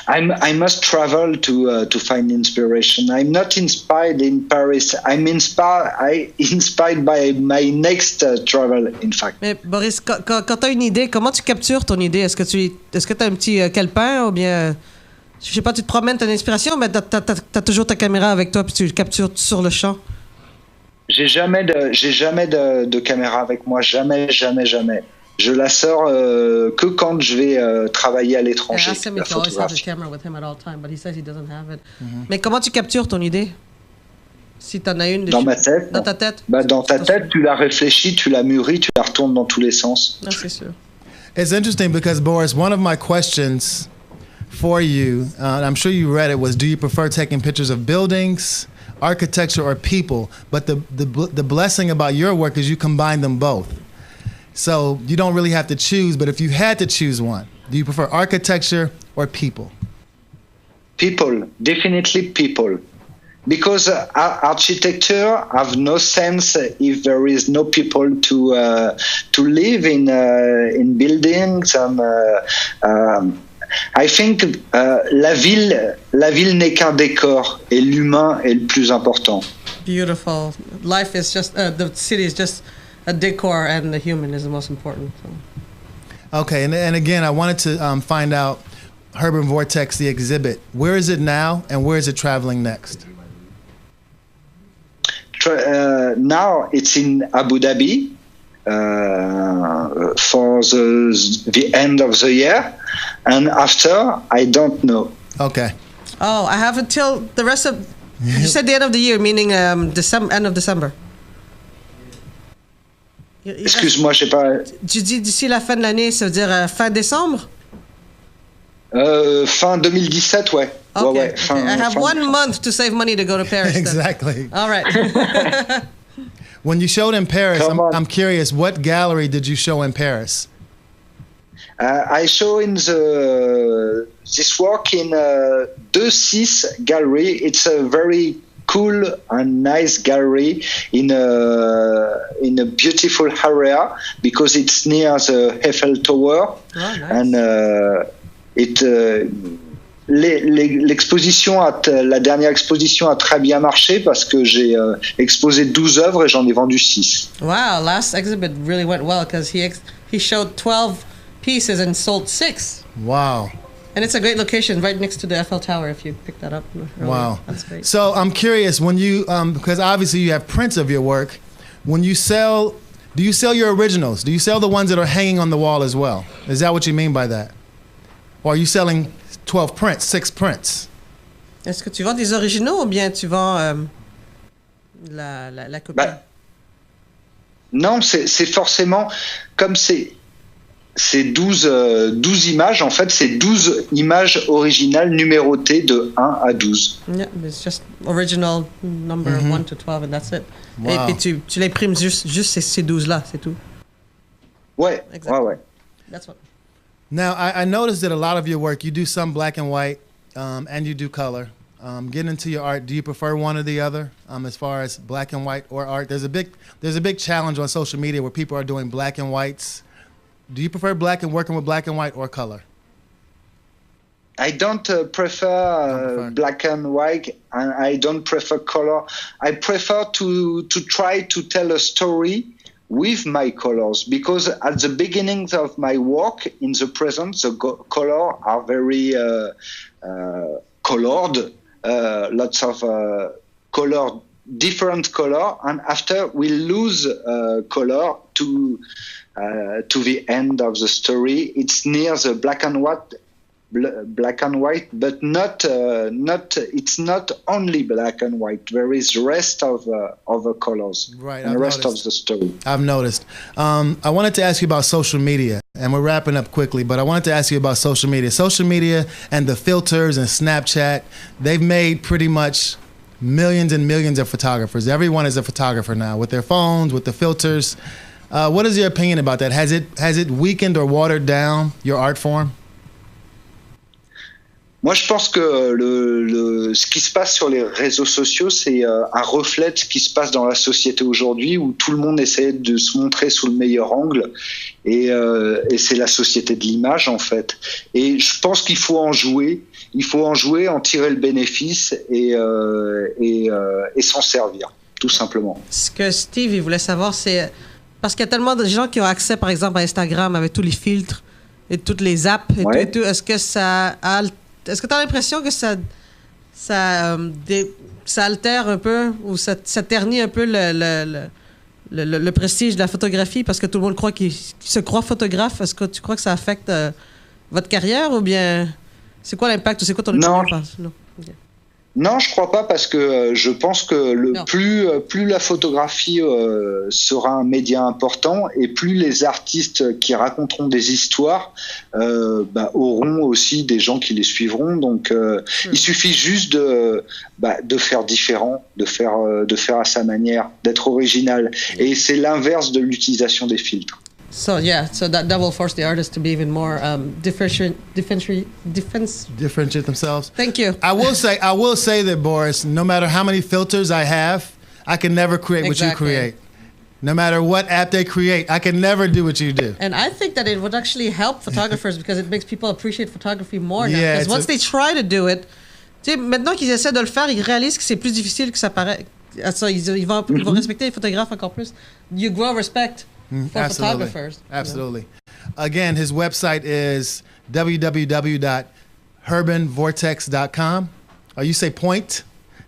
I must travel to find inspiration. I'm not inspired in Paris. I'm inspired by my next travel, in fact. Mais Boris, quand tu as une idée, comment tu captures ton idée? Est-ce que tu as un petit calepin ou bien, je sais pas, tu te promènes ton inspiration, mais t'as toujours ta caméra avec toi puis tu captures sur le champ? J'ai jamais de caméra avec moi, jamais. Je la sors que quand je vais travailler à l'étranger. Mais comment tu captures ton idée? Si t'en as une dans ma tête. Dans ta tête? Dans ta tête, tu la réfléchis, tu la mûris, tu la retournes dans tous les sens. Ah, c'est sûr. It's interesting because, Boris, one of my questions for you, and I'm sure you read it, was do you prefer taking pictures of buildings, architecture, or people? But the blessing about your work is you combine them both. So you don't really have to choose, but if you had to choose one, do you prefer architecture or people? People, definitely people. Because architecture have no sense if there is no people to live in buildings. I think la ville n'est qu'un décor et l'humain est le plus important. Beautiful. Life is just the city is just a decor, and the human is the most important. So. Okay, and again, I wanted to find out Urban Vortex, the exhibit. Where is it now, and where is it traveling next? Now it's in Abu Dhabi for the end of the year, and after, I don't know. Okay. Oh, I have until the rest of. You said the end of the year, meaning end of December. Excuse-moi, je sais pas. Tu dis d'ici la fin de l'année, ça veut dire fin décembre? Fin 2017, ouais. Okay, ouais. Okay. I have 1 month to save money to go to Paris. Exactly. All right. When you showed in Paris, I'm curious, what gallery did you show in Paris? I show in this work in 2-6 gallery. It's a very cool and nice gallery in a beautiful area because it's near the Eiffel Tower. Oh, nice. And la dernière exposition a très bien marché parce que j'ai exposé 12 œuvres et j'en ai vendu 6. Wow, last exhibit really went well because he showed 12 pieces and sold 6. Wow. And it's a great location right next to the Eiffel Tower if you pick that up earlier. Wow. That's great. So I'm curious, when you, because obviously you have prints of your work, when you sell, do you sell your originals? Do you sell the ones that are hanging on the wall as well? Is that what you mean by that? Or are you selling 12 prints, 6 prints? Est-ce que tu vends des originaux ou bien tu vends la copie? Non, c'est forcément, comme c'est 12 images, en fait, c'est 12 images originales numérotées de 1 à 12. Yeah, it's just original number 1 to 12 and that's it. Wow. Et puis tu l'imprimes juste ces 12-là, c'est tout. Ouais, Exactly. ouais. That's what. Now, I noticed that a lot of your work, you do some black and white, and you do color. Getting into your art, do you prefer one or the other as far as black and white or art? There's a big challenge on social media where people are doing black and whites. Do you prefer working with black and white or color? I don't prefer black and white, and I don't prefer color. I prefer to try to tell a story with my colors, because at the beginning of my work, in the present, the color are very colored, lots of color, different color, and after we lose color to the end of the story. It's near the black and white black and white, but not it's not only black and white. There is rest of the colors, Right, and I've the rest noticed. of the story. I've noticed. I wanted to ask you about social media, and we're wrapping up quickly, but I wanted to ask you about social media. Social media and the filters and Snapchat, they've made pretty much millions and millions of photographers. Everyone is a photographer now with their phones, with the filters. What is your opinion about that? Has it weakened or watered down your art form? Moi, je pense que ce qui se passe sur les réseaux sociaux, c'est un reflet de ce qui se passe dans la société aujourd'hui, où tout le monde essaie de se montrer sous le meilleur angle, et c'est la société de l'image, en fait. Et je pense qu'il faut en jouer, en tirer le bénéfice et s'en servir, tout simplement. Ce que Steve il voulait savoir, c'est parce qu'il y a tellement de gens qui ont accès, par exemple, à Instagram avec tous les filtres et toutes les apps et Ouais. tout. Est-ce que est-ce que tu as l'impression que ça altère un peu ou ça ternit un peu le prestige de la photographie parce que tout le monde se croit photographe? Est-ce que tu crois que ça affecte votre carrière ou bien c'est quoi l'impact ou c'est quoi ton opinion? Non. Okay. Non, je crois pas, parce que je pense que Non. plus la photographie sera un média important, et plus les artistes qui raconteront des histoires auront aussi des gens qui les suivront. Donc il suffit juste de faire différent, de faire à sa manière, d'être original. Et c'est l'inverse de l'utilisation des filtres. So that will force the artist to be even more differentiate themselves. Thank you. I will say that, Boris, no matter how many filters I have, I can never create what you Exactly. create. No matter what app they create, I can never do what you do. And I think that it would actually help photographers because it makes people appreciate photography more now. Yeah, Because it's once they try to do it, tu sais, maintenant qu'ils essaient de le faire, ils réalisent que c'est plus difficile que ça paraît. Ça, ils vont respecter les photographes encore plus. You grow respect for photographers. Absolutely. Again, his website is www.urbanvortex.com. Or you say point?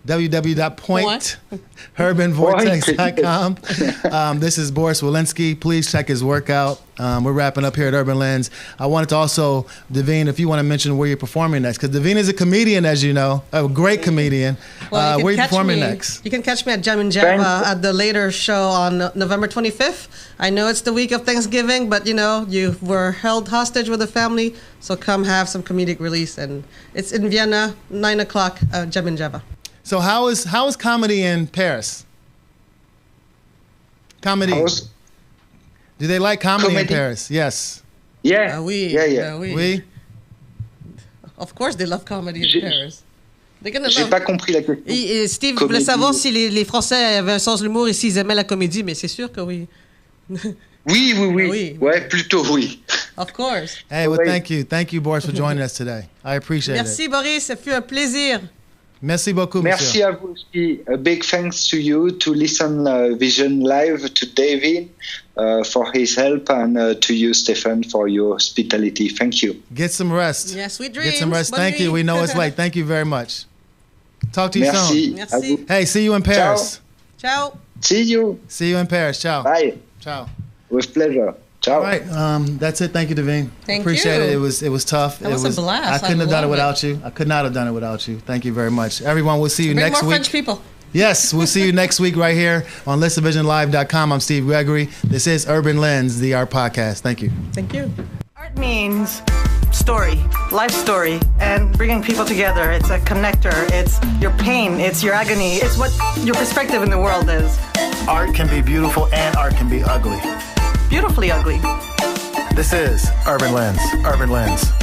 www.urbanvortex.com. This is Boris Walensky. Please check his work out. We're wrapping up here at Urban Lens. I wanted to also, Davine, if you want to mention where you're performing next, because Davine is a comedian, as you know, a great comedian. Well, where are you performing next? You can catch me at Jam and Java at the later show on November 25th. I know it's the week of Thanksgiving, but you know, you were held hostage with a family, so come have some comedic release. And it's in Vienna, 9 o'clock, Jam and Java. So how is comedy in Paris? Comedy. Do they like comedy in Paris? Yes. Yeah. Oui. Yeah. Oui. Of course, they love comedy in Paris. They're gonna J'ai love. pas compris la question. Et Steve Comédie. voulait savoir si les Français avaient un sens de l'humour et s'ils aimaient la comédie, mais c'est sûr que oui. Oui. Oui. Ouais, plutôt oui. Of course. Hey, well, Oui. thank you, Boris, for joining us today. I appreciate Merci it. Boris, ça fut un plaisir. Merci beaucoup, Merci monsieur. à vous aussi. A big thanks to you, to Listen Vision Live, to David for his help, and to you, Stefan, for your hospitality. Thank you. Get some rest. Yeah, sweet dreams. Get some rest. Bonne Thank you. nuit. We know it's late. Thank you very much. Talk to you Merci. soon. Merci. À vous. Hey, see you in Paris. Ciao. See you. See you in Paris. Ciao. Bye. Ciao. With pleasure. Ciao. All right. That's it. Thank you, Davine. Thank Appreciate you. it. It was tough. That was a blast. I couldn't have done it love without you. I could not have done it without you. Thank you very much. Everyone, we'll see you Bring next more week. French people. Yes, we'll see you next week right here on ListenVisionLive.com. I'm Steve Gregory. This is Urban Lens, the Art Podcast. Thank you. Thank you. Art means story, life story, and bringing people together. It's a connector. It's your pain. It's your agony. It's what your perspective in the world is. Art can be beautiful and art can be ugly. Beautifully ugly. This is Urban Lens. Urban Lens.